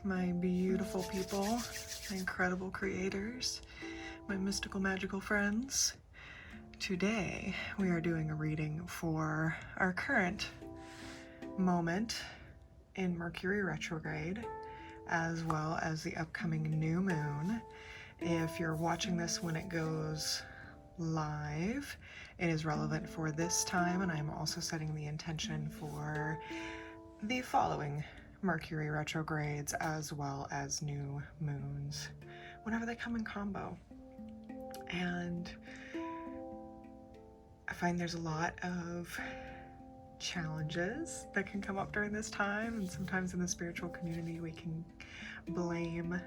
my beautiful people, my incredible creators, my mystical magical friends. Today we are doing a reading for our current moment in Mercury Retrograde, as well as the upcoming new moon. If you're watching this when it goes live, it is relevant for this time, and I'm also setting the intention for the following Mercury retrogrades as well as new moons whenever they come in combo. And I find there's a lot of challenges that can come up during this time, and sometimes in the spiritual community we can blame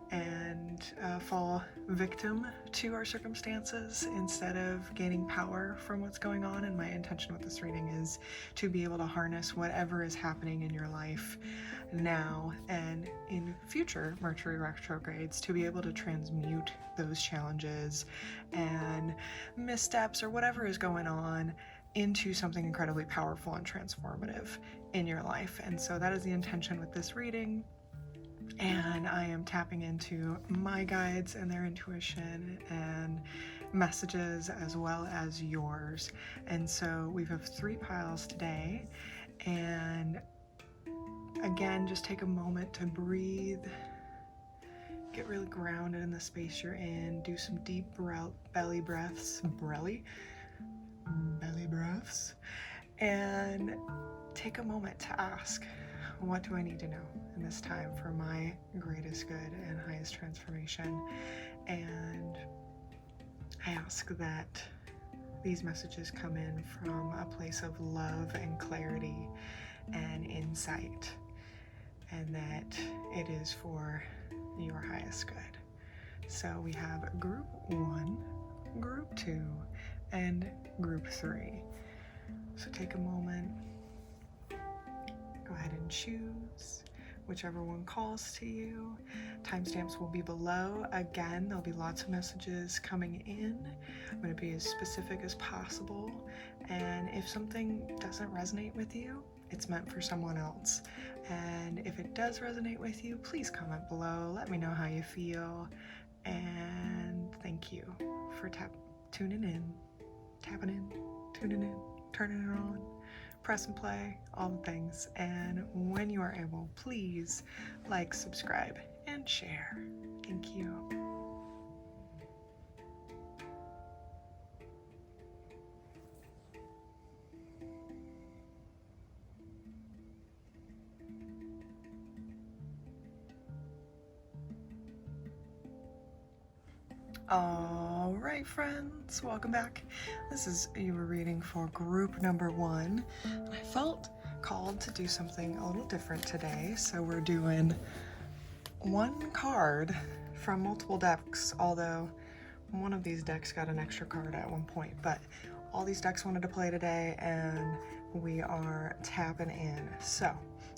and fall victim to our circumstances instead of gaining power from what's going on. And my intention with this reading is to be able to harness whatever is happening in your life now and in future Mercury retrogrades to be able to transmute those challenges and missteps or whatever is going on into something incredibly powerful and transformative in your life. And so that is the intention with this reading. And I am tapping into my guides and their intuition and messages as well as yours. And so we have 3 piles today. And again, just take a moment to breathe, get really grounded in the space you're in, do some deep belly breaths, and take a moment to ask, what do I need to know in this time for my greatest good and highest transformation? And I ask that these messages come in from a place of love and clarity and insight, and that it is for your highest good. So we have group 1, group 2, and group 3. So take a moment, go ahead and choose whichever one calls to you. Timestamps will be below. Again, there'll be lots of messages coming in. I'm going to be as specific as possible. And if something doesn't resonate with you, it's meant for someone else. And if it does resonate with you, please comment below. Let me know how you feel. And thank you for tuning in, tapping in, tuning in, turning it on. Press and play, all the things. And when you are able, please like, subscribe, and share. Thank you. All right, friends, welcome back. This is your reading for group number 1. I felt called to do something a little different today, so we're doing 1 card from multiple decks, although one of these decks got an extra card at one point, but all these decks wanted to play today, and we are tapping in. So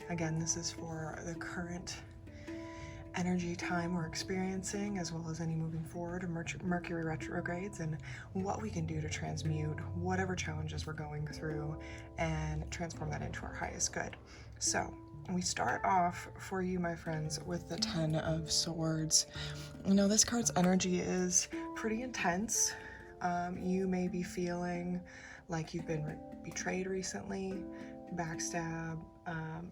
again, this is for the current energy time we're experiencing, as well as any moving forward Mercury retrogrades, and what we can do to transmute whatever challenges we're going through and transform that into our highest good. So we start off for you, my friends, with the 10 of Swords. You know, this card's energy is pretty intense. You may be feeling like you've been betrayed recently, backstab,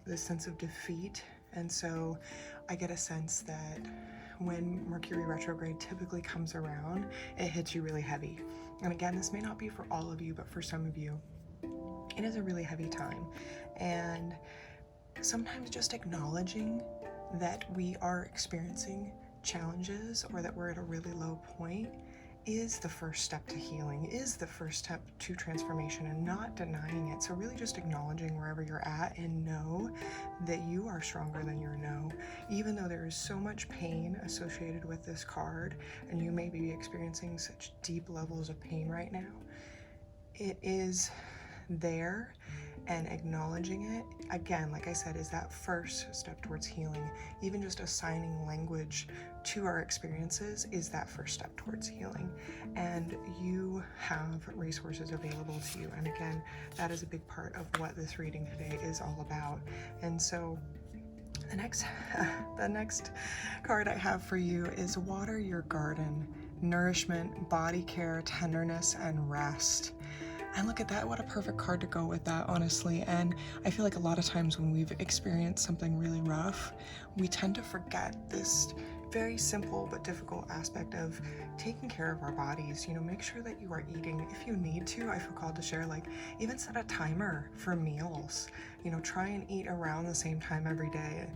this sense of defeat. And so I get a sense that when Mercury retrograde typically comes around, it hits you really heavy. And again, this may not be for all of you, but for some of you, it is a really heavy time. And sometimes just acknowledging that we are experiencing challenges or that we're at a really low point is the first step to healing, is the first step to transformation, and not denying it. So really just acknowledging wherever you're at and know that you are stronger than your no. Even though there is so much pain associated with this card, and you may be experiencing such deep levels of pain right now, it is there, and acknowledging it, again, like I said, is that first step towards healing. Even just assigning language to our experiences is that first step towards healing. And you have resources available to you. And again, that is a big part of what this reading today is all about. And so The next card I have for you is Water Your Garden, Nourishment, Body Care, Tenderness, and Rest. And look at that, what a perfect card to go with that, honestly. And I feel like a lot of times when we've experienced something really rough, we tend to forget this very simple but difficult aspect of taking care of our bodies. You know, make sure that you are eating. If you need to, I feel called to share, like, even set a timer for meals. You know, try and eat around the same time every day.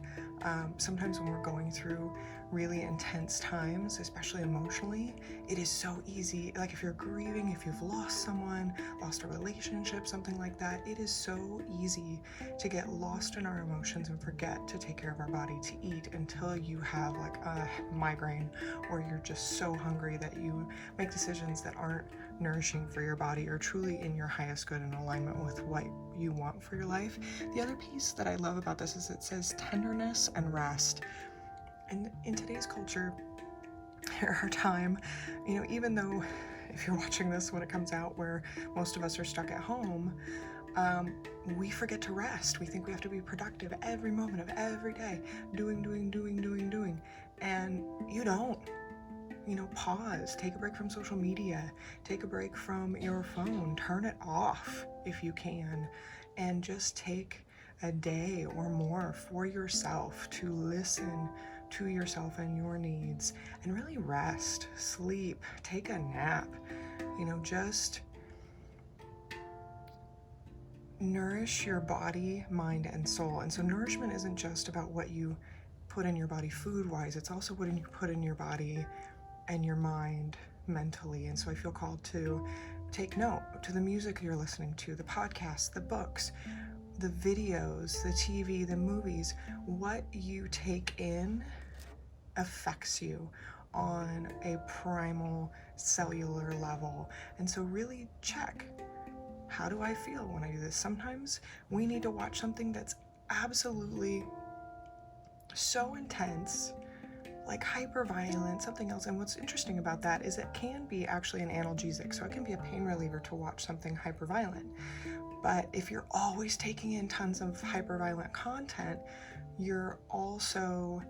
Sometimes when we're going through really intense times, especially emotionally, it is so easy. Like if you're grieving, if you've lost someone, lost a relationship, something like that, it is so easy to get lost in our emotions and forget to take care of our body, to eat until you have like a migraine, or you're just so hungry that you make decisions that aren't nourishing for your body or truly in your highest good and alignment with what you want for your life. The other piece that I love about this is it says tenderness and rest. And in today's culture, our time, you know, even though if you're watching this when it comes out where most of us are stuck at home, we forget to rest. We think we have to be productive every moment of every day, doing. And you don't. You know, pause, take a break from social media, take a break from your phone, turn it off if you can, and just take a day or more for yourself to listen to yourself and your needs and really rest, sleep, take a nap, you know, just nourish your body, mind, and soul. And so nourishment isn't just about what you put in your body food-wise, it's also what you put in your body and your mind mentally. And so I feel called to take note to the music you're listening to, the podcasts, the books, the videos, the TV, the movies. What you take in affects you on a primal cellular level. And so really check, how do I feel when I do this? Sometimes we need to watch something that's absolutely so intense, like hyper violent, something else. And what's interesting about that is it can be actually an analgesic, so it can be a pain reliever to watch something hyper violent. But if you're always taking in tons of hyper violent content, you're also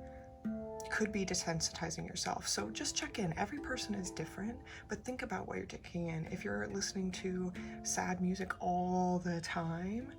could be desensitizing yourself. So just check in. Every person is different, but think about what you're taking in. If you're listening to sad music all the time,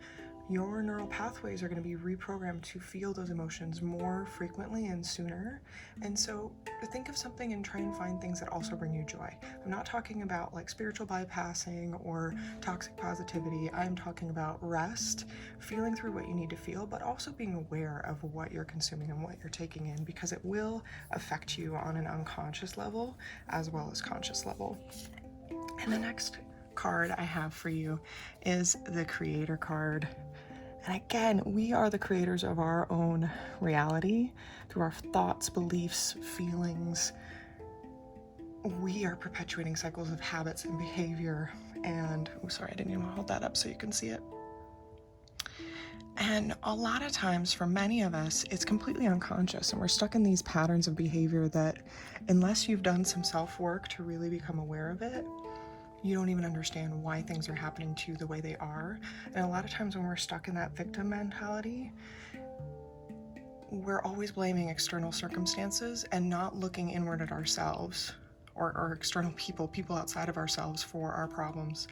your neural pathways are going to be reprogrammed to feel those emotions more frequently and sooner. And so think of something and try and find things that also bring you joy. I'm not talking about like spiritual bypassing or toxic positivity. I'm talking about rest, feeling through what you need to feel, but also being aware of what you're consuming and what you're taking in, because it will affect you on an unconscious level as well as conscious level. And the next card I have for you is the Creator card. And again, we are the creators of our own reality through our thoughts, beliefs, feelings. We are perpetuating cycles of habits and behavior. And, oh, sorry, I didn't even hold that up so you can see it. And a lot of times for many of us, it's completely unconscious, and we're stuck in these patterns of behavior that unless you've done some self-work to really become aware of it, you don't even understand why things are happening to you the way they are. And a lot of times when we're stuck in that victim mentality, we're always blaming external circumstances and not looking inward at ourselves or external people outside of ourselves for our problems.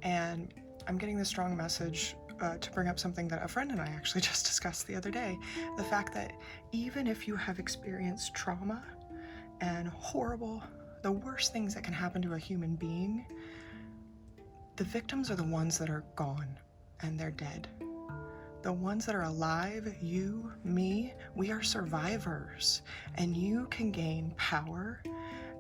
And I'm getting this strong message to bring up something that a friend and I actually just discussed the other day. The fact that even if you have experienced trauma and horrible, the worst things that can happen to a human being, the victims are the ones that are gone and they're dead. The ones that are alive, you, me, we are survivors. And you can gain power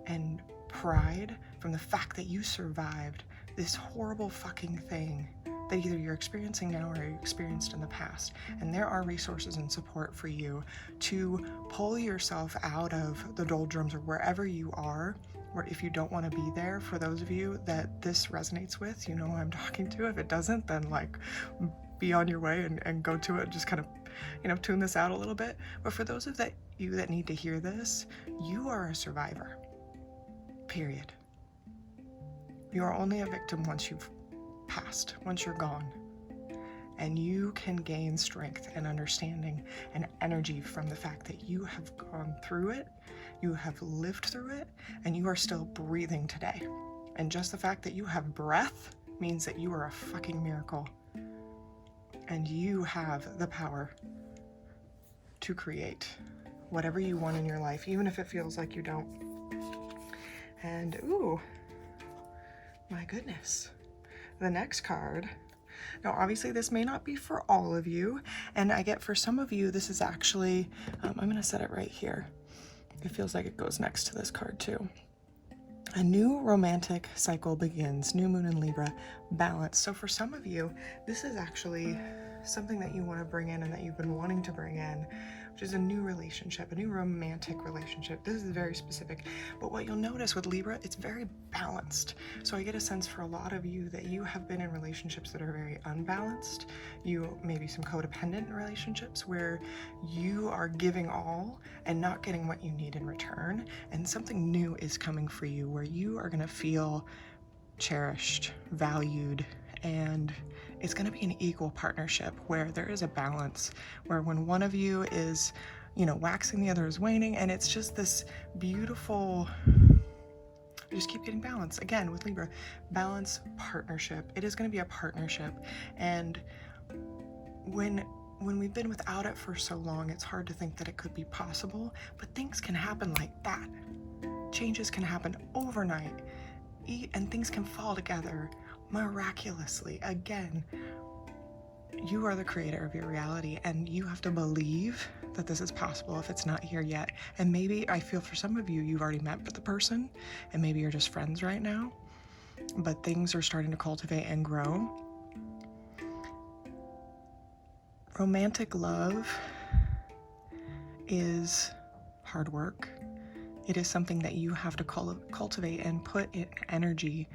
and pride from the fact that you survived this horrible fucking thing that either you're experiencing now or you experienced in the past. And there are resources and support for you to pull yourself out of the doldrums or wherever you are, or if you don't want to be there. For those of you that this resonates with, you know who I'm talking to. If it doesn't, then like be on your way and go to it. Just kind of, you know, tune this out a little bit. But for those of you that need to hear this, you are a survivor, period. You are only a victim once you've passed, once you're gone. and you can gain strength and understanding and energy from the fact that you have gone through it, you have lived through it, and you are still breathing today. And just the fact that you have breath means that you are a fucking miracle. And you have the power to create whatever you want in your life, even if it feels like you don't. And ooh, my goodness. The next card. Now, obviously, this may not be for all of you, and I get for some of you, this is actually, I'm going to set it right here. It feels like it goes next to this card too. A new romantic cycle begins, new moon in Libra, balance. So for some of you, this is actually something that you want to bring in and that you've been wanting to bring in, which is a new relationship, a new romantic relationship. This is very specific, but what you'll notice with Libra, it's very balanced. So I get a sense for a lot of you that you have been in relationships that are very unbalanced. You maybe some codependent relationships where you are giving all and not getting what you need in return, and something new is coming for you where you are going to feel cherished, valued, and it's going to be an equal partnership where there is a balance, where when one of you is, waxing, the other is waning, and it's just this beautiful, you just keep getting balance. Again, with Libra, balance, partnership. It is going to be a partnership, and when we've been without it for so long, it's hard to think that it could be possible, but things can happen like that. Changes can happen overnight, and things can fall together miraculously. Again, you are the creator of your reality, and you have to believe that this is possible if it's not here yet. And maybe, I feel for some of you, you've already met with the person, and maybe you're just friends right now, but things are starting to cultivate and grow. Romantic love is hard work. It is something that you have to cultivate and put in energy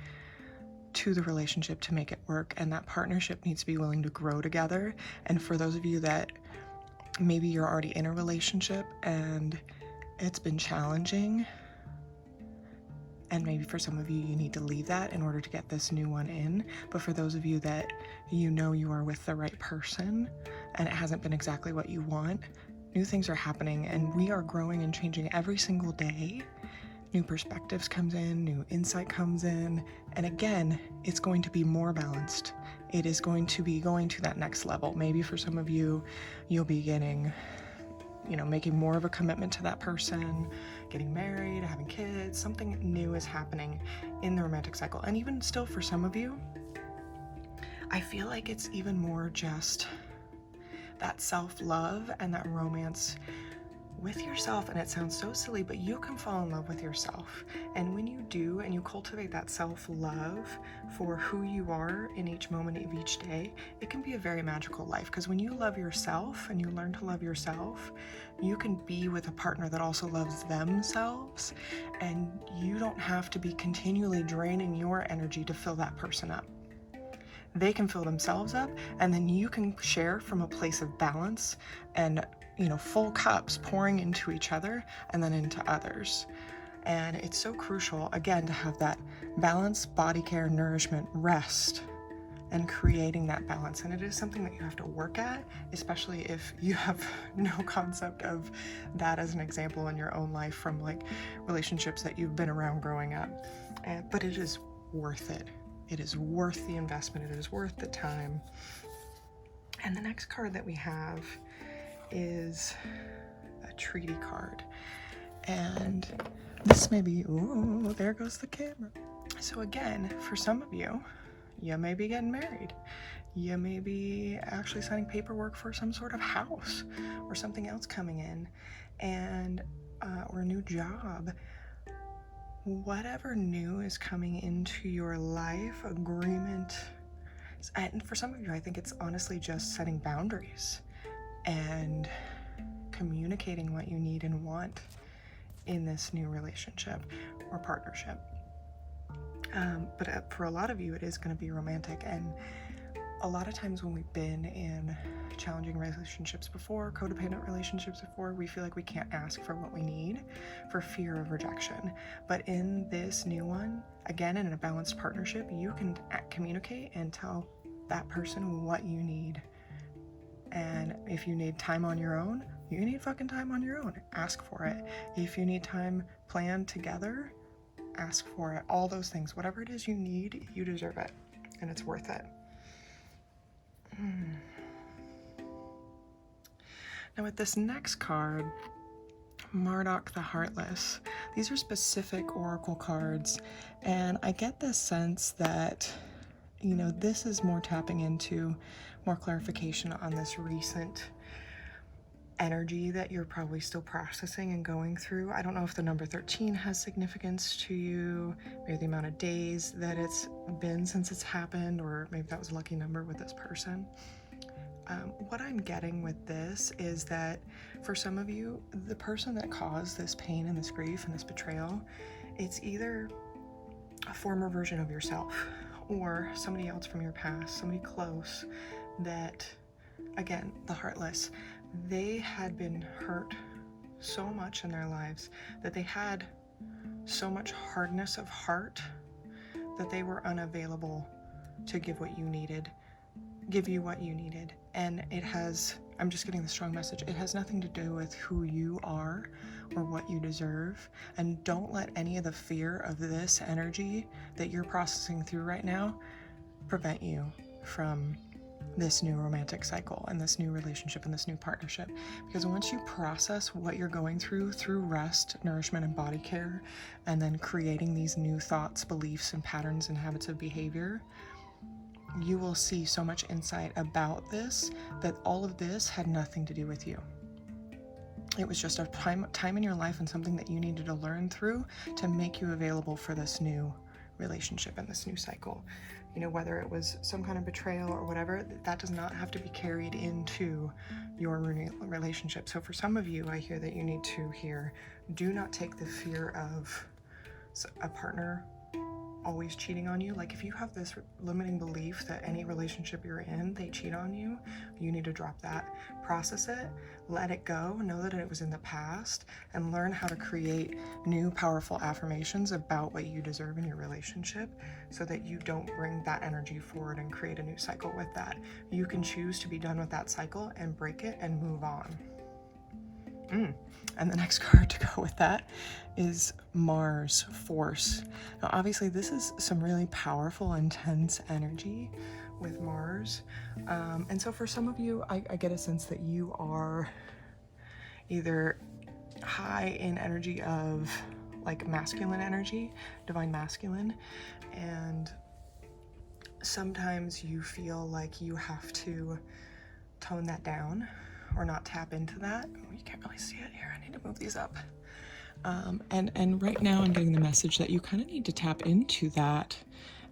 to the relationship to make it work, and that partnership needs to be willing to grow together. And for those of you that maybe you're already in a relationship and it's been challenging, and maybe for some of you, you need to leave that in order to get this new one in. But for those of you that you are with the right person and it hasn't been exactly what you want, new things are happening, and we are growing and changing every single day. New perspectives comes in, new insight comes in, and again, it's going to be more balanced. It is going to be going to that next level. Maybe for some of you, you'll be getting, making more of a commitment to that person, getting married, having kids. Something new is happening in the romantic cycle. And even still for some of you, I feel like it's even more just that self-love and that romance with yourself. And it sounds so silly, but you can fall in love with yourself. And when you do, and you cultivate that self-love for who you are in each moment of each day, it can be a very magical life. Because when you love yourself and you learn to love yourself, you can be with a partner that also loves themselves, and you don't have to be continually draining your energy to fill that person up. They can fill themselves up, and then you can share from a place of balance and full cups pouring into each other and then into others. And it's so crucial, again, to have that balance, body care, nourishment, rest, and creating that balance. And it is something that you have to work at, especially if you have no concept of that as an example in your own life from relationships that you've been around growing up. But it is worth it. It is worth the investment. It is worth the time. And the next card that we have is a treaty card, and this may be, ooh, there goes the camera. So again, for some of you, you may be getting married, you may be actually signing paperwork for some sort of house or something else coming in, and or a new job. Whatever new is coming into your life, agreement, and for some of you, I think it's honestly just setting boundaries and communicating what you need and want in this new relationship or partnership. But for a lot of you, it is going to be romantic. And a lot of times when we've been in challenging relationships before, codependent relationships before, we feel like we can't ask for what we need for fear of rejection. But in this new one, again, in a balanced partnership, you can communicate and tell that person what you need And if you need time on your own, you need fucking time on your own. Ask for it. If you need time planned together, ask for it. All those things, whatever it is you need, you deserve it, and it's worth it. Now with this next card, Marduk the Heartless, these are specific oracle cards, and I get this sense that, you know, this is more tapping into more clarification on this recent energy that you're probably still processing and going through. I don't know if the number 13 has significance to you, maybe the amount of days that it's been since it's happened, or maybe that was a lucky number with this person. What I'm getting with this is that for some of you, the person that caused this pain and this grief and this betrayal, it's either a former version of yourself or somebody else from your past, somebody close that, again, the heartless, they had been hurt so much in their lives, that they had so much hardness of heart that they were unavailable to give what you needed, give you what you needed. And it has, I'm just getting the strong message, it has nothing to do with who you are or what you deserve. And don't let any of the fear of this energy that you're processing through right now prevent you from this new romantic cycle and this new relationship and this new partnership. Because once you process what you're going through rest, nourishment, and body care, and then creating these new thoughts, beliefs, and patterns and habits of behavior, you will see so much insight about this, that all of this had nothing to do with you. It was just a time in your life and something that you needed to learn through to make you available for this new relationship and this new cycle. You know, whether it was some kind of betrayal or whatever, that does not have to be carried into your relationship. So for some of you, I hear that you need to hear, do not take the fear of a partner always cheating on you. Like, if you have this limiting belief that any relationship you're in, they cheat on you, you need to drop that, process it, let it go, know that it was in the past, and learn how to create new powerful affirmations about what you deserve in your relationship, so that you don't bring that energy forward and create a new cycle with that. You can choose to be done with that cycle and break it and move on. And the next card to go with that is Mars, Force. Now, obviously, this is some really powerful, intense energy with Mars. And so for some of you, I get a sense that you are either high in energy of like masculine energy, divine masculine, and sometimes you feel like you have to tone that down or not tap into that. Oh, you can't really see it here. I need to move these up. And right now I'm getting the message that you kind of need to tap into that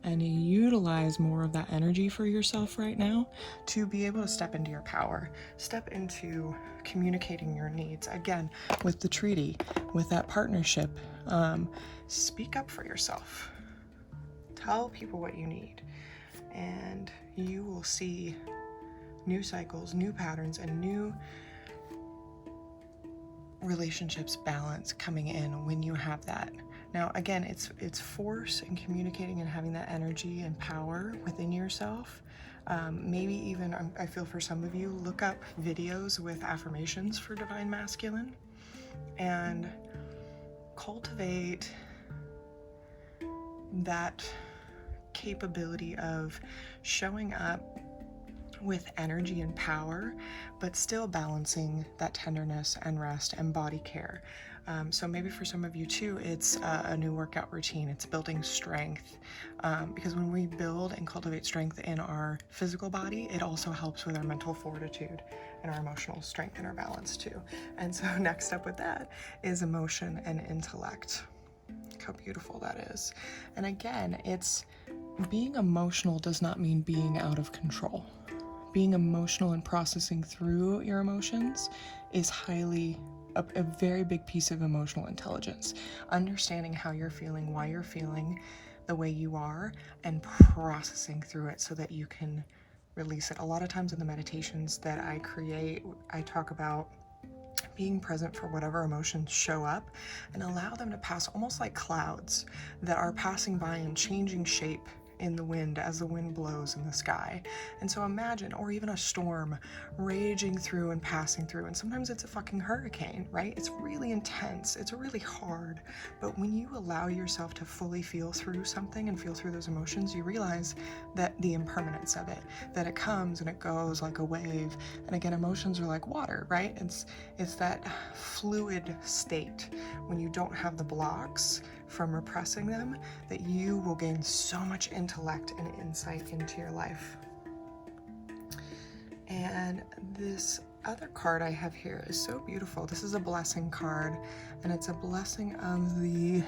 and utilize more of that energy for yourself right now to be able to step into your power, step into communicating your needs. Again, with the treaty, with that partnership, speak up for yourself. Tell people what you need, and you will see new cycles, new patterns, and new relationships balance coming in when you have that. Now, again, it's force and communicating and having that energy and power within yourself. Maybe even, I feel for some of you, look up videos with affirmations for divine masculine and cultivate that capability of showing up with energy and power, but still balancing that tenderness and rest and body care. So maybe for some of you too, it's a new workout routine. It's building strength, because when we build and cultivate strength in our physical body, it also helps with our mental fortitude and our emotional strength and our balance too. And so next up with that is emotion and intellect. Look how beautiful that is. And again, it's being emotional does not mean being out of control. Being emotional and processing through your emotions is a very big piece of emotional intelligence. Understanding how you're feeling, why you're feeling the way you are, and processing through it so that you can release it. A lot of times in the meditations that I create, I talk about being present for whatever emotions show up and allow them to pass almost like clouds that are passing by and changing shape in the wind as the wind blows in the sky. And so imagine, or even a storm raging through and passing through, and sometimes it's a fucking hurricane, right? It's really intense, it's really hard, but when you allow yourself to fully feel through something and feel through those emotions, you realize that the impermanence of it, that it comes and it goes like a wave. And again, emotions are like water, right? It's that fluid state when you don't have the blocks from repressing them, that you will gain so much intellect and insight into your life. And this other card I have here is so beautiful. This is a blessing card, and it's a blessing of the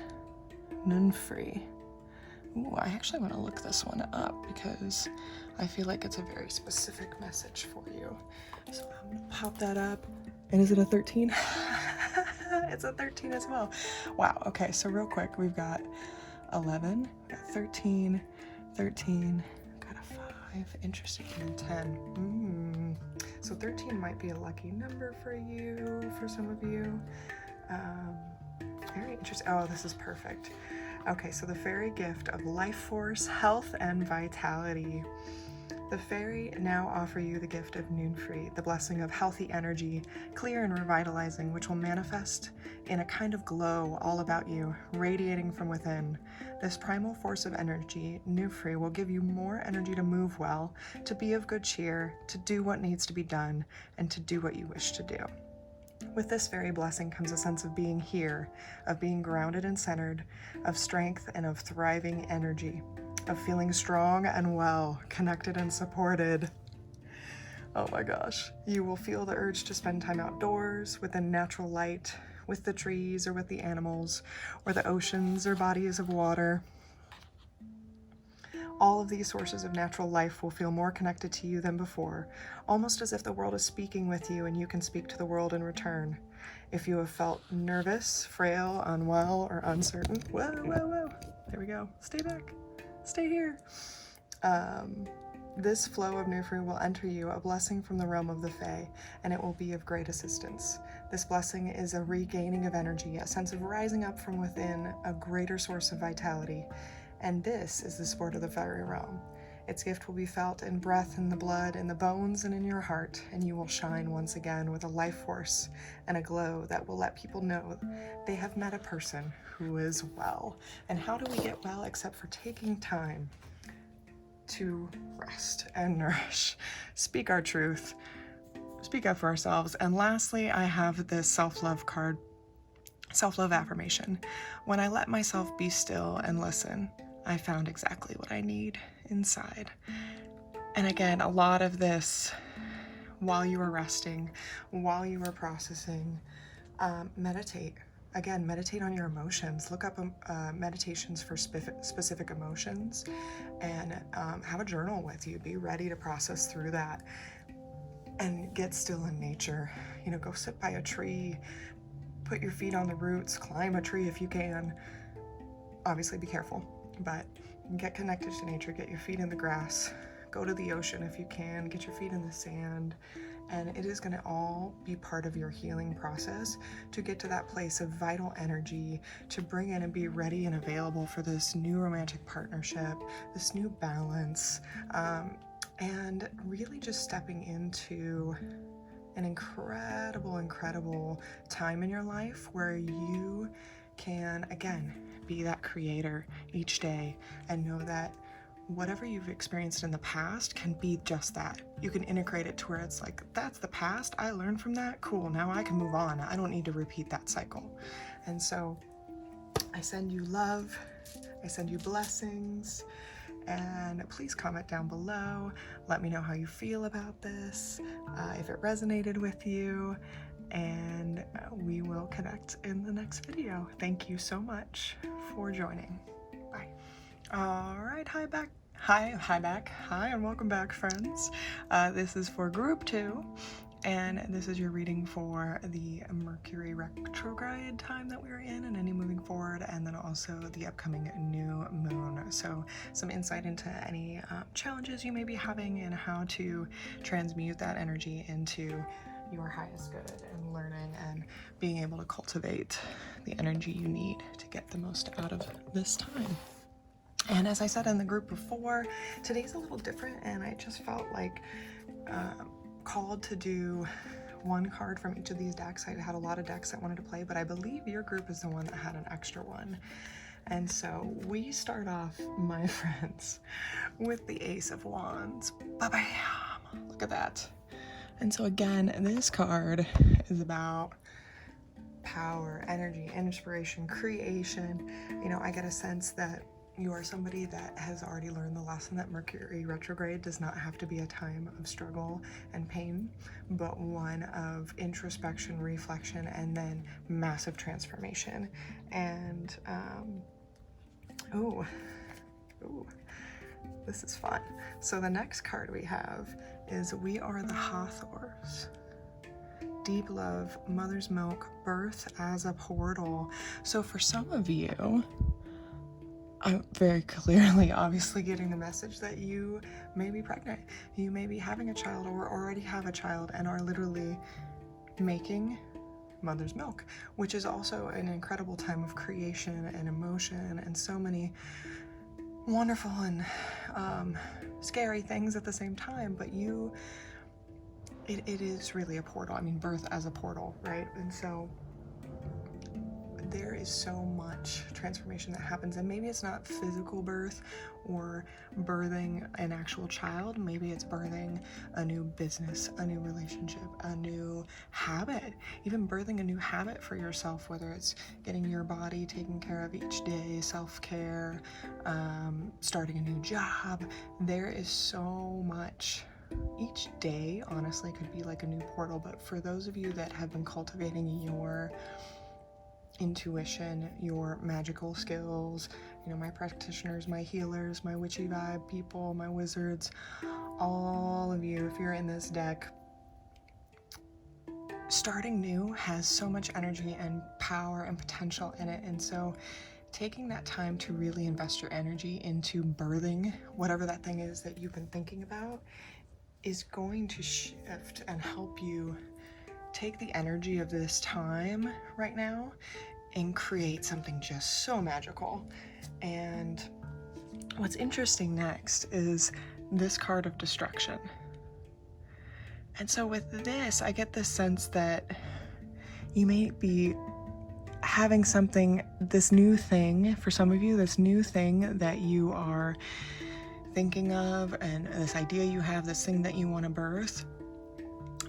Nunfree. Ooh, I actually want to look this one up because I feel like it's a very specific message for you. So I'm gonna pop that up. And is it a 13? It's a 13 as well. Wow, okay, so real quick, we've got 11, got 13, got a 5, interesting, and 10. So 13 might be a lucky number for you, for some of you. Very interesting. Oh, this is perfect. Okay, so the fairy gift of life force, health, and vitality. The fairy now offer you the gift of Nunfree, the blessing of healthy energy, clear and revitalizing, which will manifest in a kind of glow all about you, radiating from within. This primal force of energy, Nunfree, will give you more energy to move well, to be of good cheer, to do what needs to be done, and to do what you wish to do. With this fairy blessing comes a sense of being here, of being grounded and centered, of strength and of thriving energy, of feeling strong and well, connected and supported. Oh my gosh. You will feel the urge to spend time outdoors, within natural light, with the trees or with the animals, or the oceans or bodies of water. All of these sources of natural life will feel more connected to you than before, almost as if the world is speaking with you and you can speak to the world in return. If you have felt nervous, frail, unwell, or uncertain, whoa, there we go, stay back, stay here. This flow of Nunfree will enter you, a blessing from the realm of the Fae, and it will be of great assistance. This blessing is a regaining of energy, a sense of rising up from within, a greater source of vitality. And this is the sport of the fairy realm. Its gift will be felt in breath, in the blood, in the bones, and in your heart, and you will shine once again with a life force and a glow that will let people know they have met a person who is well. And how do we get well except for taking time to rest and nourish, speak our truth, speak up for ourselves. And lastly, I have this self-love card, self-love affirmation. When I let myself be still and listen, I found exactly what I need inside. And again, a lot of this, while you are resting, while you are processing, meditate. Again, meditate on your emotions. Look up meditations for specific emotions, and have a journal with you. Be ready to process through that and get still in nature. You know, go sit by a tree, put your feet on the roots, climb a tree if you can. Obviously be careful, but get connected to nature, get your feet in the grass, go to the ocean if you can, get your feet in the sand. And it is going to all be part of your healing process to get to that place of vital energy, to bring in and be ready and available for this new romantic partnership, this new balance, and really just stepping into an incredible time in your life where you can, again, be that creator each day and know that whatever you've experienced in the past can be just that. You can integrate it to where it's like, that's the past, I learned from that, cool, now I can move on. I don't need to repeat that cycle. And so I send you love, I send you blessings, and please comment down below. Let me know how you feel about this, if it resonated with you, and we will connect in the next video. Thank you so much for joining. Bye. All right, hi and welcome back, friends. This is for group 2, and this is your reading for the Mercury Retrograde time that we're in and any moving forward, and then also the upcoming new moon. So some insight into any challenges you may be having and how to transmute that energy into your highest good, and learning and being able to cultivate the energy you need to get the most out of this time. And as I said in the group before, today's a little different, and I just felt like called to do one card from each of these decks. I had a lot of decks I wanted to play, but I believe your group is the one that had an extra one. And so we start off, my friends, with the Ace of Wands. Ba-bam! Look at that. And so again, this card is about power, energy, inspiration, creation. You know, I get a sense that you are somebody that has already learned the lesson that Mercury Retrograde does not have to be a time of struggle and pain, but one of introspection, reflection, and then massive transformation. And, ooh, this is fun. So the next card we have is We Are the Hathors. Deep love, mother's milk, birth as a portal. So for some of you, I'm very clearly, obviously, getting the message that you may be pregnant. You may be having a child or already have a child and are literally making mother's milk, which is also an incredible time of creation and emotion and so many wonderful and scary things at the same time. But it is really a portal. I mean, birth as a portal, right? And so there is so much transformation that happens, and maybe it's not physical birth or birthing an actual child. Maybe it's birthing a new business, a new relationship, a new habit, even birthing a new habit for yourself, whether it's getting your body taken care of each day, self-care, starting a new job. There is so much. Each day, honestly, could be like a new portal, but for those of you that have been cultivating your intuition, your magical skills, you know, my practitioners, my healers, my witchy vibe people, my wizards, all of you, if you're in this deck, starting new has so much energy and power and potential in it. And so taking that time to really invest your energy into birthing whatever that thing is that you've been thinking about is going to shift and help you take the energy of this time right now and create something just so magical. And what's interesting next is this card of destruction. And so with this, I get this sense that you may be having something, this new thing, for some of you, this new thing that you are thinking of, and this idea you have, this thing that you want to birth.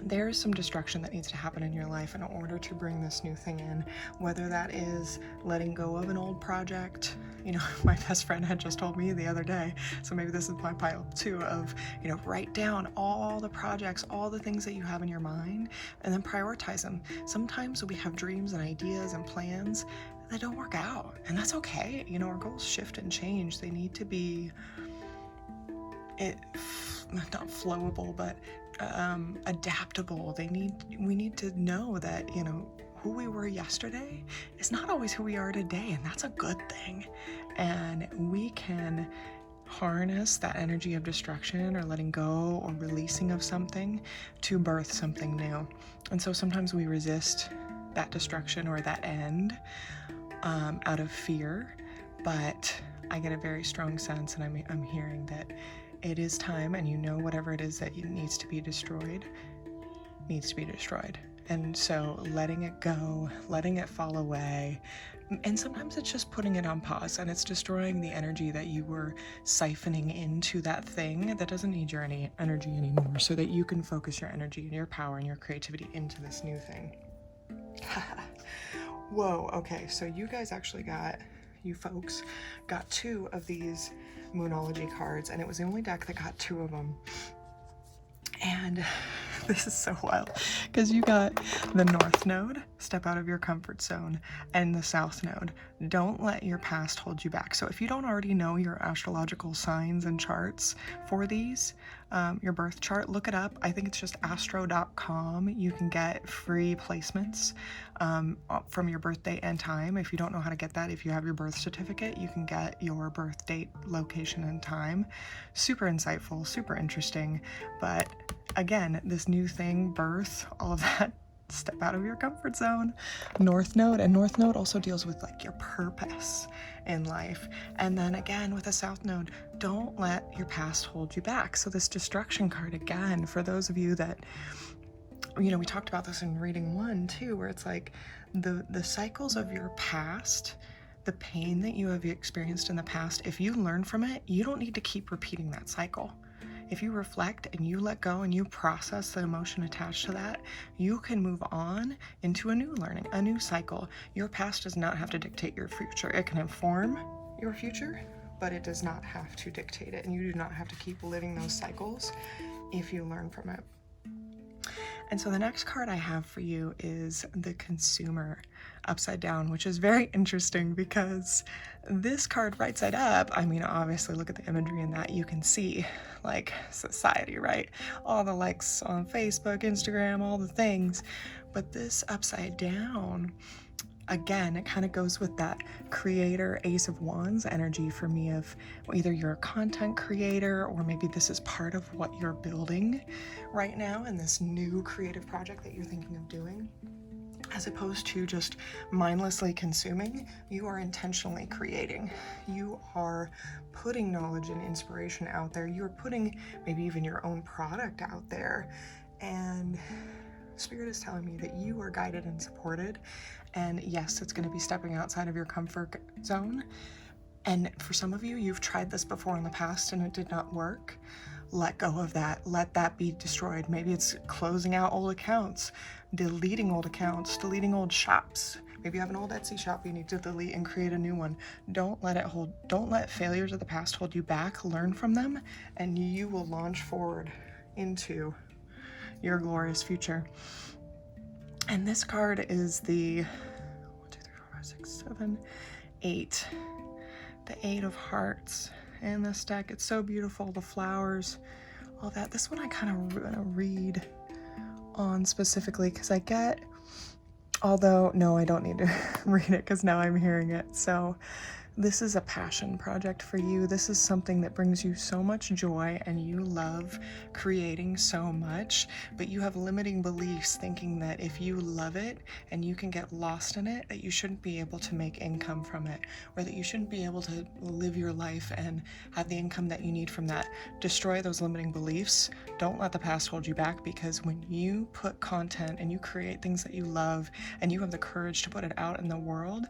There's some destruction that needs to happen in your life in order to bring this new thing in, whether that is letting go of an old project. You know, my best friend had just told me the other day, so maybe this is my pile too, of, you know, write down all the projects, all the things that you have in your mind, and then prioritize them. Sometimes we have dreams and ideas and plans that don't work out, and that's okay. You know, our goals shift and change. They need to be, not flowable, but adaptable. We need to know that, you know, who we were yesterday is not always who we are today, and that's a good thing. And we can harness that energy of destruction or letting go or releasing of something to birth something new. And so sometimes we resist that destruction or that end out of fear, but I get a very strong sense, and I'm hearing that it is time, and you know whatever it is that needs to be destroyed. And so letting it go, letting it fall away, and sometimes it's just putting it on pause, and it's destroying the energy that you were siphoning into that thing that doesn't need your energy anymore, so that you can focus your energy and your power and your creativity into this new thing. Whoa, okay, so you folks got 2 of these Moonology cards, and it was the only deck that got 2 of them. And this is so wild because you got the North Node, step out of your comfort zone, and the South Node, don't let your past hold you back. So if you don't already know your astrological signs and charts for these, your birth chart, look it up. I think it's just astro.com. You can get free placements from your birth date and time. If you don't know how to get that, if you have your birth certificate, you can get your birth date, location, and time. Super insightful, super interesting. But again, this new thing, birth, all of that, step out of your comfort zone. North Node, and North Node also deals with like your purpose in life. And then again with a South Node, don't let your past hold you back. So this destruction card, again, for those of you that, you know, we talked about this in reading 1 too, where it's like the cycles of your past, the pain that you have experienced in the past, if you learn from it, you don't need to keep repeating that cycle. If you reflect and you let go and you process the emotion attached to that, you can move on into a new learning, a new cycle. Your past does not have to dictate your future. It can inform your future, but it does not have to dictate it. And you do not have to keep living those cycles if you learn from it. And so the next card I have for you is the Consumer upside down, which is very interesting because this card right side up, I mean, obviously look at the imagery in that, you can see like society, right? All the likes on Facebook, Instagram, all the things. But this upside down, again, it kind of goes with that creator Ace of Wands energy for me of either you're a content creator or maybe this is part of what you're building right now in this new creative project that you're thinking of doing. As opposed to just mindlessly consuming, you are intentionally creating. You are putting knowledge and inspiration out there. You're putting maybe even your own product out there. And Spirit is telling me that you are guided and supported. And yes, it's going to be stepping outside of your comfort zone. And for some of you, you've tried this before in the past and it did not work. Let go of that. Let that be destroyed. Maybe it's closing out old accounts, deleting old accounts, deleting old shops. Maybe you have an old Etsy shop you need to delete and create a new one. Don't let failures of the past hold you back. Learn from them and you will launch forward into your glorious future. And this card is the 1, 2, 3, 4, 5, 6, 7, 8. The 8 of Hearts. In this deck, it's so beautiful, the flowers, all that. This one I kind of want to read on specifically because I get, although no, I don't need to read it because now I'm hearing it. So this is a passion project for you. This is something that brings you so much joy and you love creating so much, but you have limiting beliefs thinking that if you love it and you can get lost in it, that you shouldn't be able to make income from it, or that you shouldn't be able to live your life and have the income that you need from that. Destroy those limiting beliefs. Don't let the past hold you back, because when you put content and you create things that you love and you have the courage to put it out in the world,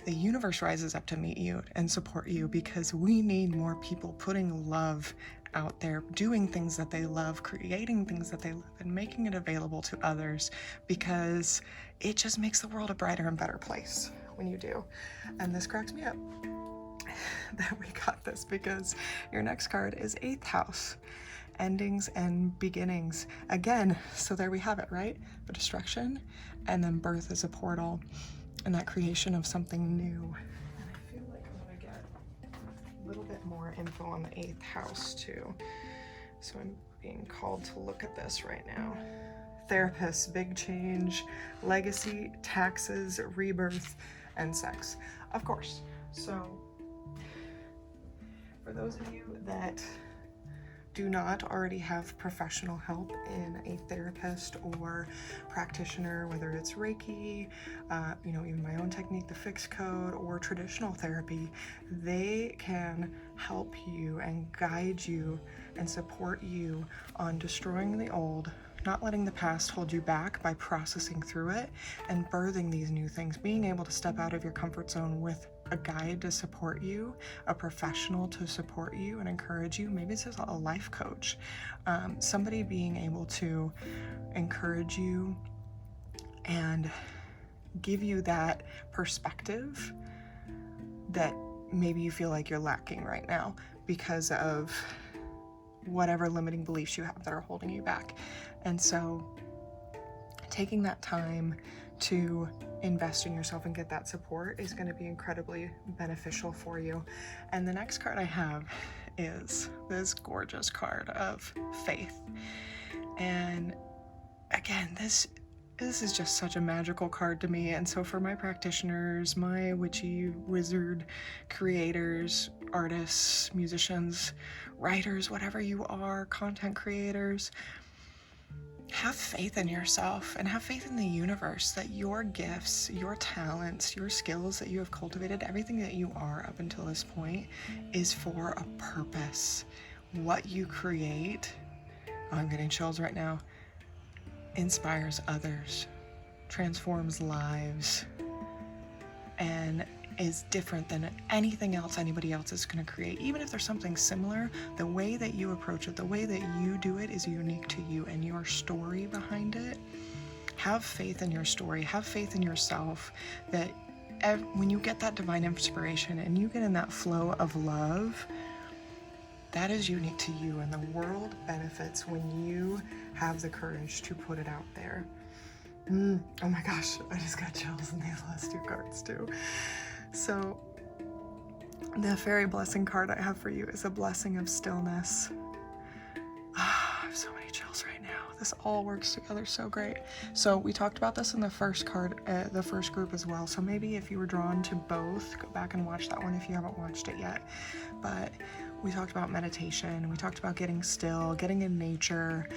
the universe rises up to meet you and support you, because we need more people putting love out there, doing things that they love, creating things that they love, and making it available to others, because it just makes the world a brighter and better place when you do. And this cracks me up that we got this, because your next card is 8th house, endings and beginnings. Again, so there we have it, right? The destruction, and then birth is a portal. And that creation of something new. And I feel like I'm gonna get a little bit more info on the 8th house too. So I'm being called to look at this right now. Therapists, big change, legacy, taxes, rebirth, and sex. Of course. So for those of you that do not already have professional help in a therapist or practitioner, whether it's Reiki, even my own technique, the fixed code, or traditional therapy, they can help you and guide you and support you on destroying the old, not letting the past hold you back by processing through it and birthing these new things, being able to step out of your comfort zone with a guide to support you, a professional to support you and encourage you. Maybe it's just a life coach, somebody being able to encourage you and give you that perspective that maybe you feel like you're lacking right now because of whatever limiting beliefs you have that are holding you back. And so taking that time to invest in yourself and get that support is going to be incredibly beneficial for you. And the next card I have is this gorgeous card of faith. And again, this is just such a magical card to me. And so for my practitioners, my witchy wizard creators, artists, musicians, writers, whatever you are, content creators, have faith in yourself and have faith in the universe that your gifts, your talents, your skills that you have cultivated, everything that you are up until this point is for a purpose. What you create, oh, I'm getting chills right now, inspires others, transforms lives, and is different than anything else anybody else is going to create. Even if there's something similar, the way that you approach it, the way that you do it is unique to you and your story behind it. Have faith in your story. Have faith in yourself that when you get that divine inspiration and you get in that flow of love, that is unique to you, and the world benefits when you have the courage to put it out there. Oh my gosh, I just got chills in these last two cards too. So the fairy blessing card I have for you is a blessing of stillness. I have so many chills right now. This all works together so great. So we talked about this in the first card, the first group as well. So maybe if you were drawn to both, go back and watch that one if you haven't watched it yet. But we talked about meditation, we talked about getting still, getting in nature,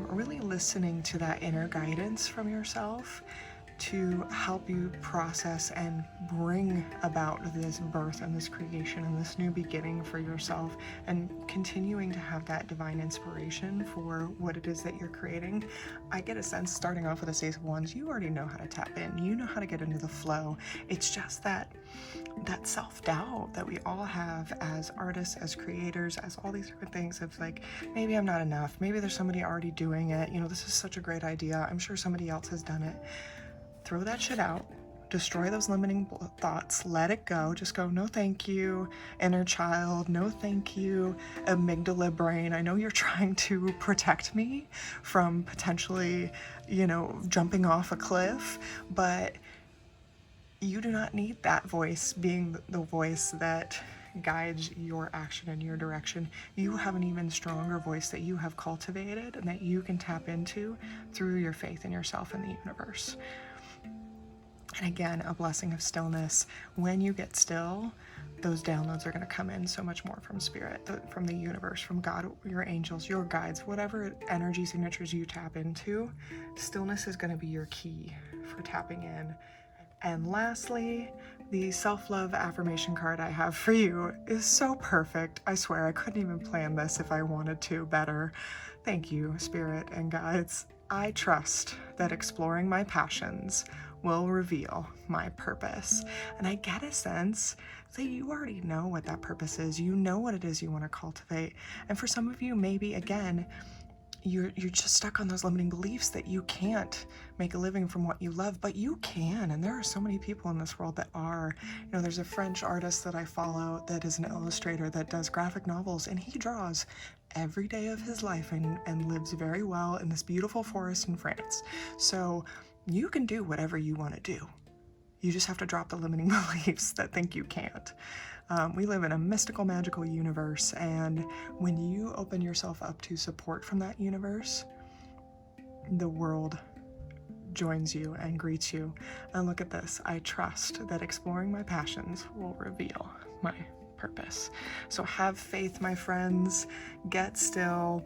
really listening to that inner guidance from yourself to help you process and bring about this birth and this creation and this new beginning for yourself, and continuing to have that divine inspiration for what it is that you're creating. I get a sense, starting off with the Ace of Wands, you already know how to tap in, you know how to get into the flow. It's just that self-doubt that we all have as artists, as creators, as all these different things of like, maybe I'm not enough, maybe there's somebody already doing it, you know, this is such a great idea, I'm sure somebody else has done it. Throw that shit out, destroy those limiting thoughts, let it go, just go, no thank you, inner child, no thank you, amygdala brain, I know you're trying to protect me from potentially, you know, jumping off a cliff, but you do not need that voice being the voice that guides your action and your direction. You have an even stronger voice that you have cultivated and that you can tap into through your faith in yourself and the universe. And again, a blessing of stillness. When you get still, those downloads are going to come in so much more from spirit, from the universe, from God, your angels, your guides, whatever energy signatures you tap into, stillness is going to be your key for tapping in. And lastly, the self-love affirmation card I have for you is so perfect. I swear I couldn't even plan this if I wanted to better. Thank you, spirit and guides. I trust that exploring my passions will reveal my purpose. And I get a sense that you already know what that purpose is. You know what it is you want to cultivate. And for some of you, maybe again, you're just stuck on those limiting beliefs that you can't make a living from what you love, but you can. And there are so many people in this world that are. You know, there's a French artist that I follow that is an illustrator that does graphic novels, and he draws every day of his life and lives very well in this beautiful forest in France. So you can do whatever you want to do. You just have to drop the limiting beliefs that think you can't. We live in a mystical, magical universe, and when you open yourself up to support from that universe, the world joins you and greets you. And look at this. I trust that exploring my passions will reveal my purpose. So have faith, my friends. Get still.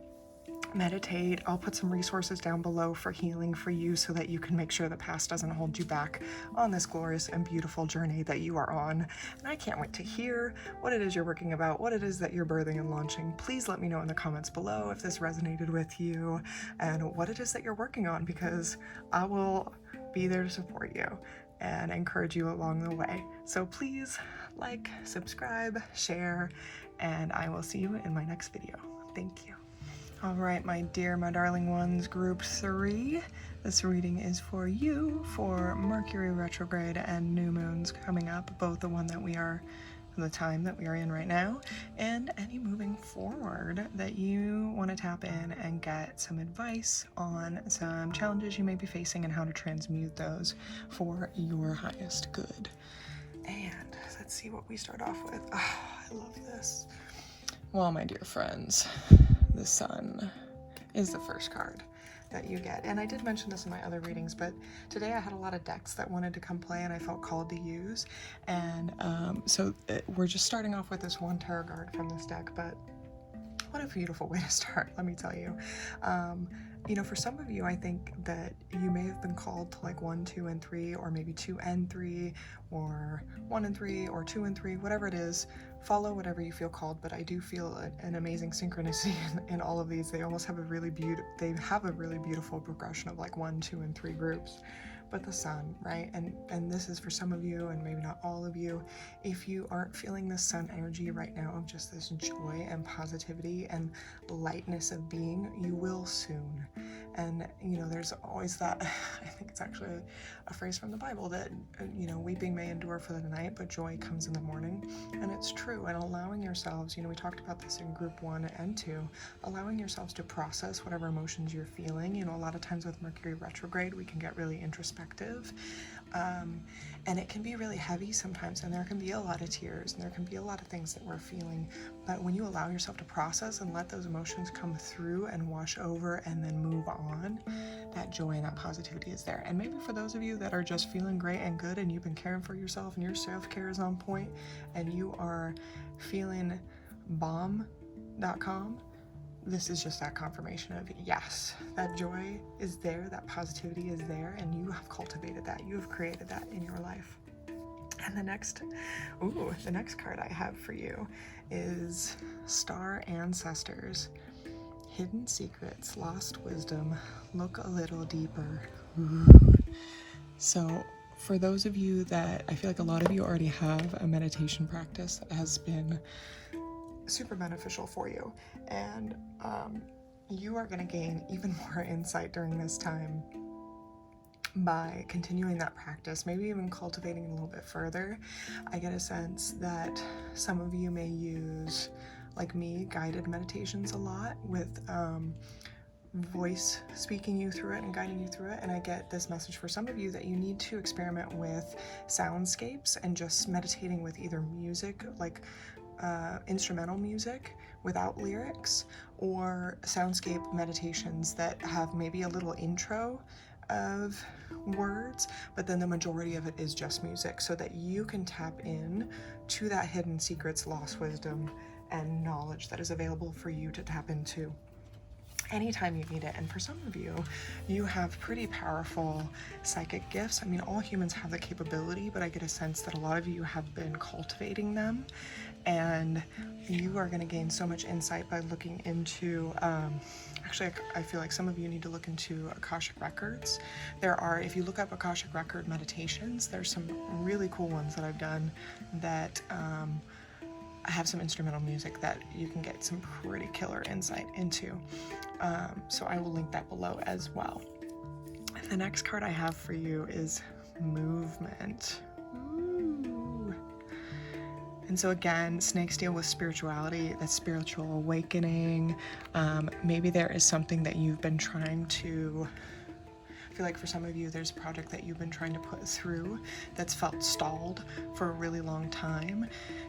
Meditate. I'll put some resources down below for healing for you so that you can make sure the past doesn't hold you back on this glorious and beautiful journey that you are on. And I can't wait to hear what it is you're working about, what it is that you're birthing and launching. Please let me know in the comments below if this resonated with you and what it is that you're working on, because I will be there to support you and encourage you along the way. So please like, subscribe, share, and I will see you in my next video. Thank you. All right, my dear, my darling ones, group 3. This reading is for you for Mercury Retrograde and new moons coming up, both the one that we are, the time that we are in right now, and any moving forward that you want to tap in and get some advice on some challenges you may be facing and how to transmute those for your highest good. And let's see what we start off with. Oh, I love this. Well, my dear friends, the sun is the first card that you get. And I did mention this in my other readings, but today I had a lot of decks that wanted to come play and I felt called to use. And so we're just starting off with this one tarot card from this deck, but what a beautiful way to start, let me tell you. For some of you, I think that you may have been called to like 1, 2, and 3, or maybe 2 and 3, or 1 and 3, or 2 and 3, whatever it is. Follow whatever you feel called, but I do feel an amazing synchronicity in all of these. They almost have a really beautiful progression of like 1, 2, and 3 groups. But the sun, right? And this is for some of you, and maybe not all of you. If you aren't feeling the sun energy right now of just this joy and positivity and lightness of being, you will soon. And there's always that, I think it's actually a phrase from the Bible that weeping may endure for the night, but joy comes in the morning. And it's true. And allowing yourselves, we talked about this in group 1 and 2, allowing yourselves to process whatever emotions you're feeling. A lot of times with Mercury retrograde, we can get really introspective, and it can be really heavy sometimes, and there can be a lot of tears, and there can be a lot of things that we're feeling. But when you allow yourself to process and let those emotions come through and wash over and then move on, that joy and that positivity is there. And maybe for those of you that are just feeling great and good, and you've been caring for yourself and your self-care is on point, and you are feeling bomb.com, this is just that confirmation of yes, that joy is there, that positivity is there, and you have cultivated that, you have created that in your life. And the next card I have for you is Star Ancestors. Hidden secrets, lost wisdom, look a little deeper. So for those of you that, I feel like a lot of you already have a meditation practice that has been super beneficial for you, and you are going to gain even more insight during this time by continuing that practice, maybe even cultivating it a little bit further. I get a sense that some of you may use, like me, guided meditations a lot with voice speaking you through it and guiding you through it. And I get this message for some of you that you need to experiment with soundscapes and just meditating with either music, like instrumental music without lyrics, or soundscape meditations that have maybe a little intro of words, but then the majority of it is just music, so that you can tap in to that hidden secrets, lost wisdom, and knowledge that is available for you to tap into anytime you need it. And for some of you, you have pretty powerful psychic gifts. I mean, all humans have the capability, but I get a sense that a lot of you have been cultivating them, and you are going to gain so much insight by looking into, actually, I feel like some of you need to look into Akashic Records. If you look up Akashic Record meditations, there's some really cool ones that I've done that have some instrumental music that you can get some pretty killer insight into. So I will link that below as well. The next card I have for you is Movement. Ooh. And so again, snakes deal with spirituality, that spiritual awakening. Maybe there is something that you've been trying to, I feel like for some of you, there's a project that you've been trying to put through that's felt stalled for a really long time.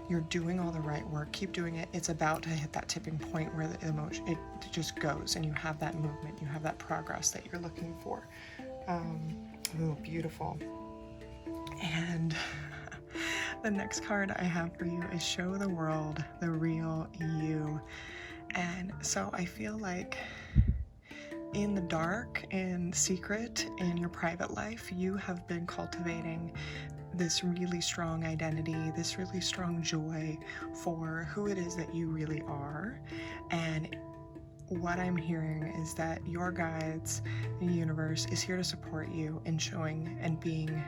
You're doing all the right work, keep doing it. It's about to hit that tipping point where the emotion, it just goes, and you have that movement, you have that progress that you're looking for. Ooh, beautiful. And the next card I have for you is Show the World the Real You. And so I feel like in the dark, in secret, in your private life, you have been cultivating this really strong identity, this really strong joy for who it is that you really are. And what I'm hearing is that your guides, the universe, is here to support you in showing and being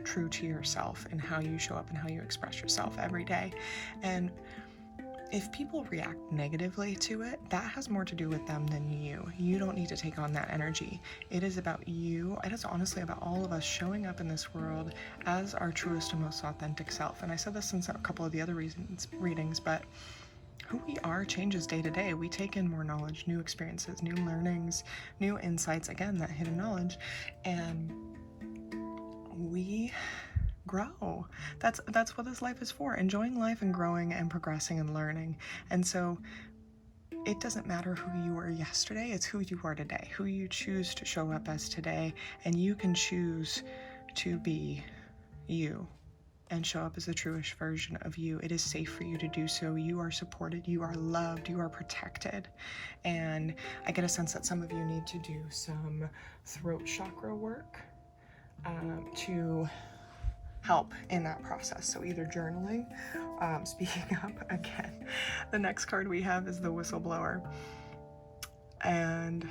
true to yourself and how you show up and how you express yourself every day. And if people react negatively to it, that has more to do with them than you. You don't need to take on that energy. It is about you. It is honestly about all of us showing up in this world as our truest and most authentic self. And I said this in a couple of the other readings, but who we are changes day to day. We take in more knowledge, new experiences, new learnings, new insights, again, that hidden knowledge, and we grow. That's what this life is for, enjoying life and growing and progressing and learning. And so it doesn't matter who you were yesterday, it's who you are today, who you choose to show up as today, and you can choose to be you and show up as the truest version of you. It is safe for you to do so. You are supported, you are loved, you are protected. And I get a sense that some of you need to do some throat chakra work to help in that process. So either journaling, speaking up again. The next card we have is the whistleblower. And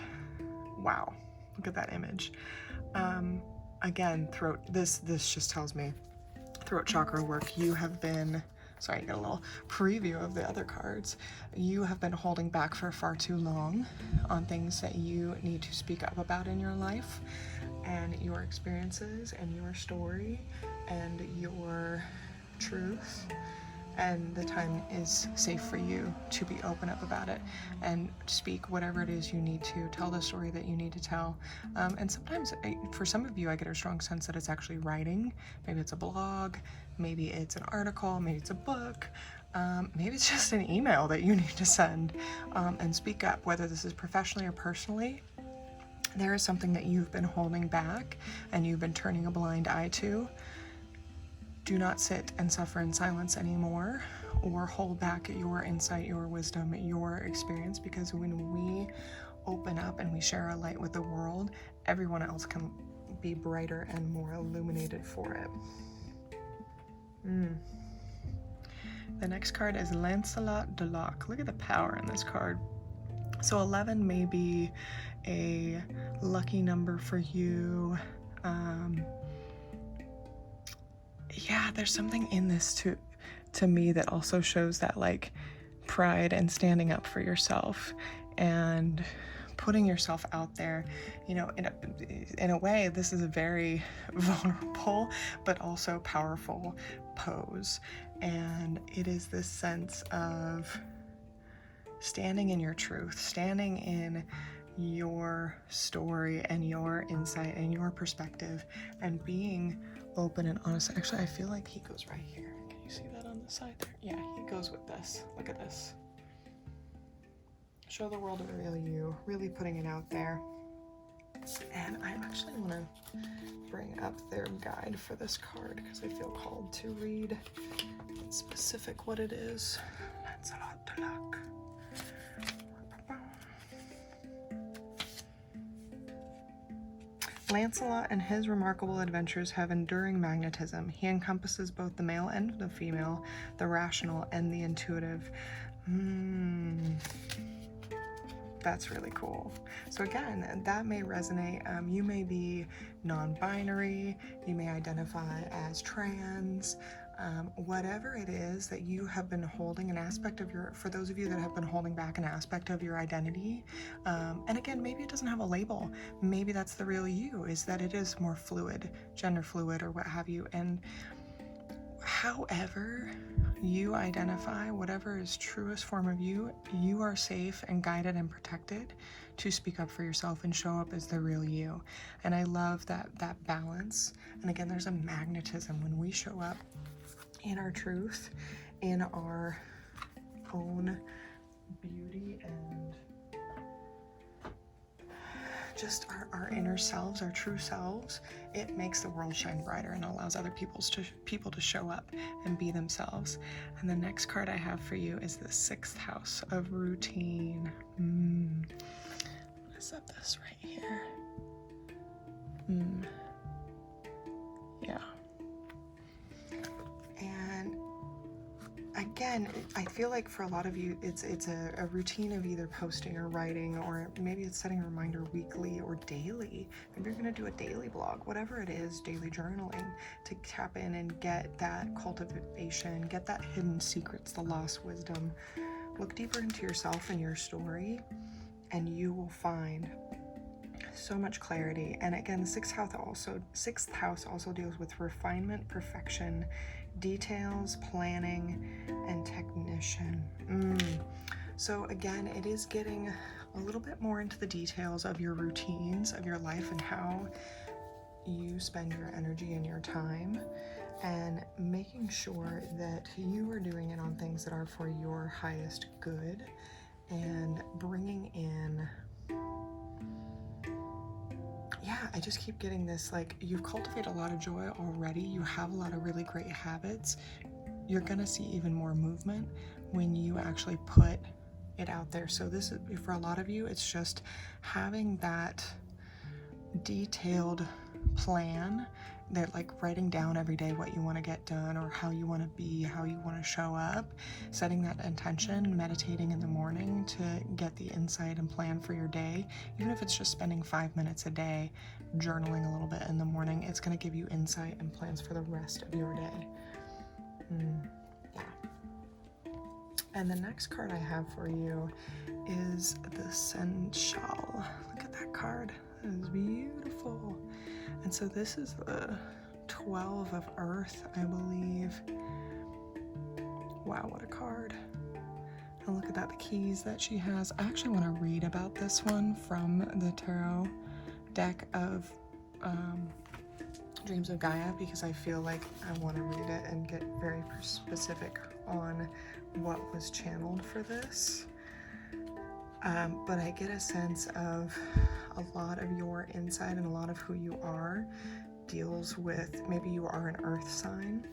wow, look at that image. Again, throat, this just tells me throat chakra work. You have been, sorry, you got a little preview of the other cards. You have been holding back for far too long on things that you need to speak up about in your life, and your experiences and your story and your truth. And the time is safe for you to be open up about it and speak whatever it is you need to. Tell the story that you need to tell. And sometimes, for some of you, I get a strong sense that it's actually writing. Maybe it's a blog, maybe it's an article, maybe it's a book, maybe it's just an email that you need to send and speak up, whether this is professionally or personally. There is something that you've been holding back and you've been turning a blind eye to. Do not sit and suffer in silence anymore, or hold back your insight, your wisdom, your experience, because when we open up and we share our light with the world, everyone else can be brighter and more illuminated for it. The next card is Lancelot de Locke. Look at the power in this card. So 11 may be a lucky number for you. Yeah, there's something in this to me that also shows that, like, pride and standing up for yourself and putting yourself out there. You know, in a way, this is a very vulnerable but also powerful pose, and it is this sense of standing in your truth, standing in your story and your insight and your perspective, and being open and honest. Actually, I feel like he goes right here. Can you see that on the side there? Yeah, he goes with this. Look at this. Show the world a real you, really putting it out there. And I actually want to bring up their guide for this card because I feel called to read in specific what it is. Lancelot de Locke. Lancelot and his remarkable adventures have enduring magnetism. He encompasses both the male and the female, the rational and the intuitive. That's really cool. So again, that may resonate. You may be non-binary, you may identify as trans, whatever it is that you have been holding an aspect of your, for those of you that have been holding back an aspect of your identity, and again, maybe it doesn't have a label. Maybe that's the real you, is that it is more fluid, gender fluid or what have you. And however you identify, whatever is truest form of you, you are safe and guided and protected to speak up for yourself and show up as the real you. And I love that balance. And again, there's a magnetism when we show up in our truth, in our own beauty, and just our inner selves, our true selves. It makes the world shine brighter and allows other people to show up and be themselves. And the next card I have for you is the 6th house of routine. I'm gonna set this right here. Yeah. And again, I feel like for a lot of you, it's a routine of either posting or writing, or maybe it's setting a reminder weekly or daily. Maybe you're going to do a daily blog, whatever it is, daily journaling, to tap in and get that cultivation, get that hidden secrets, the lost wisdom. Look deeper into yourself and your story, and you will find so much clarity. And again, the 6th house also deals with refinement, perfection, details, planning, and technician. So again, it is getting a little bit more into the details of your routines of your life and how you spend your energy and your time, and making sure that you are doing it on things that are for your highest good, and bringing in yeah, I just keep getting this, like, you've cultivated a lot of joy already. You have a lot of really great habits. You're gonna see even more movement when you actually put it out there. So this is, for a lot of you, it's just having that detailed plan, that, like, writing down every day what you want to get done, or how you want to be, how you want to show up, setting that intention, meditating in the morning to get the insight and plan for your day. Even if it's just spending 5 minutes a day journaling a little bit in the morning, it's going to give you insight and plans for the rest of your day. Yeah. And the next card I have for you is the Sensual. Look at that card. That is beautiful. And so this is the 12 of Earth, I believe. Wow, what a card. And look at that, the keys that she has. I actually want to read about this one from the tarot deck of Dreams of Gaia, because I feel like I want to read it and get very specific on what was channeled for this. But I get a sense of a lot of your insight and a lot of who you are deals with, maybe you are an earth sign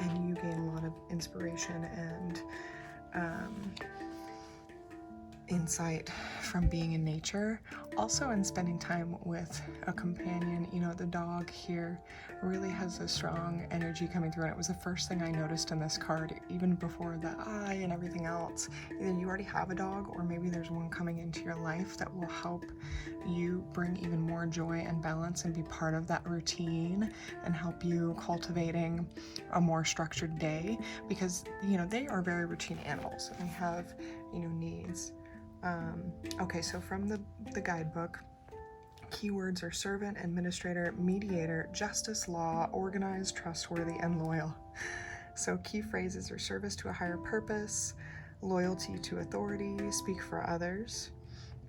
and you gain a lot of inspiration and insight from being in nature, also in spending time with a companion. You know, the dog here really has a strong energy coming through, and it was the first thing I noticed in this card, even before the eye and everything else. Either you already have a dog, or maybe there's one coming into your life that will help you bring even more joy and balance and be part of that routine and help you cultivating a more structured day, because, you know, they are very routine animals and they have, you know, needs. Okay, so from the guidebook, keywords are servant, administrator, mediator, justice, law, organized, trustworthy, and loyal. So key phrases are service to a higher purpose, loyalty to authority, speak for others,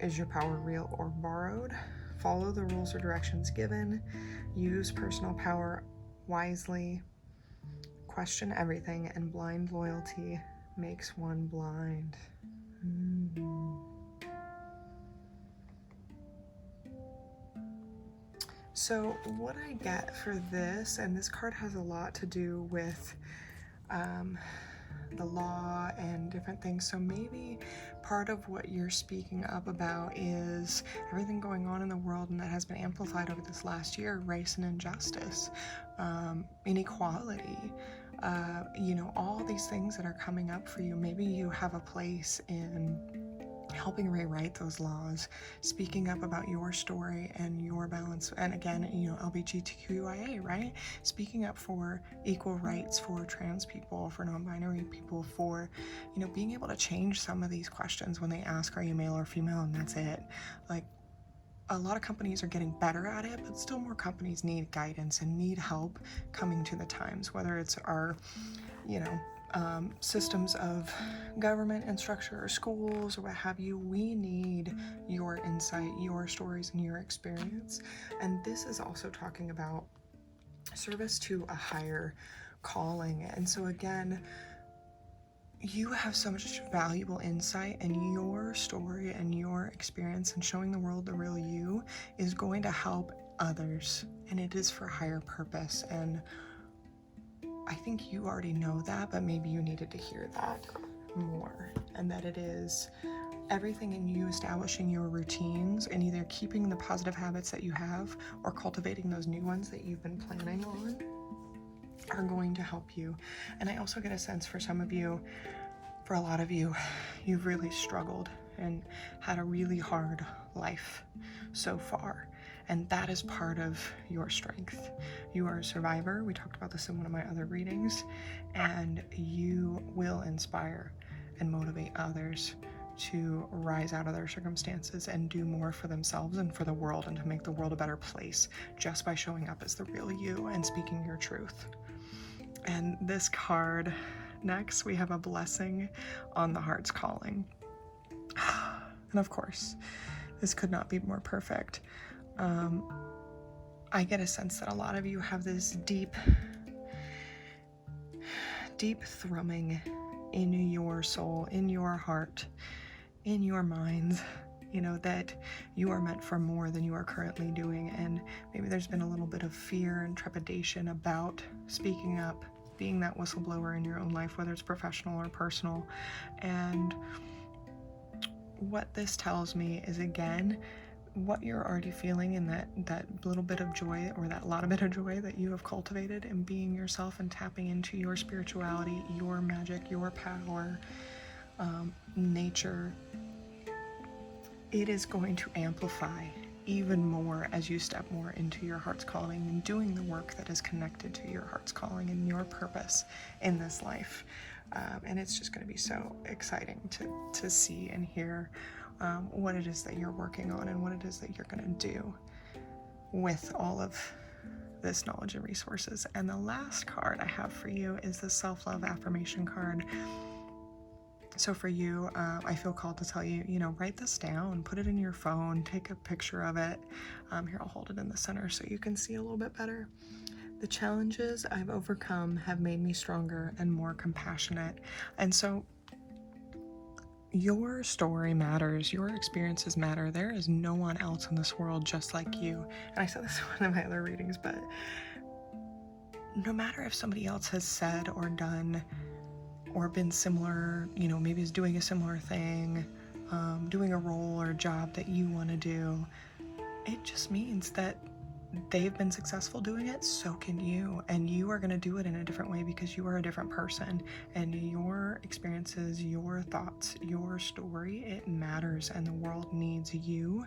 is your power real or borrowed, follow the rules or directions given, use personal power wisely, question everything, and blind loyalty makes one blind. So what I get for this, and this card has a lot to do with the law and different things, so maybe part of what you're speaking up about is everything going on in the world, and that has been amplified over this last year: race and injustice, inequality, you know, all these things that are coming up for you. Maybe you have a place in helping rewrite those laws, speaking up about your story and your balance, and again, you know, LGBTQIA, right? Speaking up for equal rights for trans people, for non-binary people, for, you know, being able to change some of these questions when they ask, are you male or female, and that's it. Like, a lot of companies are getting better at it, but still more companies need guidance and need help coming to the times, whether it's our, you know, systems of government and structure or schools or what have you. We need your insight, your stories, and your experience. And this is also talking about service to a higher calling. And so again, you have so much valuable insight, and your story and your experience and showing the world the real you is going to help others, and it is for higher purpose. And I think you already know that, but maybe you needed to hear that more, and that it is everything in you establishing your routines and either keeping the positive habits that you have or cultivating those new ones that you've been planning on are going to help you. And I also get a sense for some of you, for a lot of you, you've really struggled and had a really hard life so far. And that is part of your strength. You are a survivor. We talked about this in one of my other readings. And you will inspire and motivate others to rise out of their circumstances and do more for themselves and for the world, and to make the world a better place just by showing up as the real you and speaking your truth. And this card, next, we have a blessing on the heart's calling. And of course, this could not be more perfect. I get a sense that a lot of you have this deep thrumming in your soul, in your heart, in your mind, you know, that you are meant for more than you are currently doing. And maybe there's been a little bit of fear and trepidation about speaking up, being that whistleblower in your own life, whether it's professional or personal. And what this tells me is, again, what you're already feeling, and that little bit of joy, or that lot of bit of joy that you have cultivated in being yourself and tapping into your spirituality, your magic, your power, nature, it is going to amplify even more as you step more into your heart's calling and doing the work that is connected to your heart's calling and your purpose in this life. And it's just going to be so exciting to see and hear what it is that you're working on and what it is that you're going to do with all of this knowledge and resources. And the last card I have for you is the self-love affirmation card. So for you, I feel called to tell you, write this down, put it in your phone, take a picture of it. Here, I'll hold it in the center so you can see a little bit better. The challenges I've overcome have made me stronger and more compassionate. And so your story matters, your experiences matter. There is no one else in this world just like you. And I said this in one of my other readings, but no matter if somebody else has said or done or been similar, maybe is doing a similar thing, doing a role or a job that you want to do, it just means that they've been successful doing it, so can you. And you are going to do it in a different way because you are a different person. And your experiences, your thoughts, your story, it matters. And the world needs you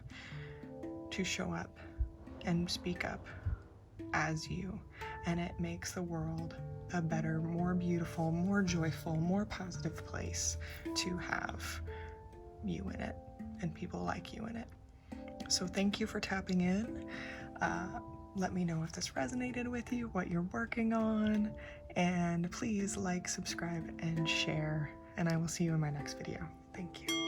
to show up and speak up as you. And it makes the world a better, more beautiful, more joyful, more positive place to have you in it and people like you in it. So thank you for tapping in. Let me know if this resonated with you, what you're working on, and please like, subscribe, and share. And I will see you in my next video. Thank you.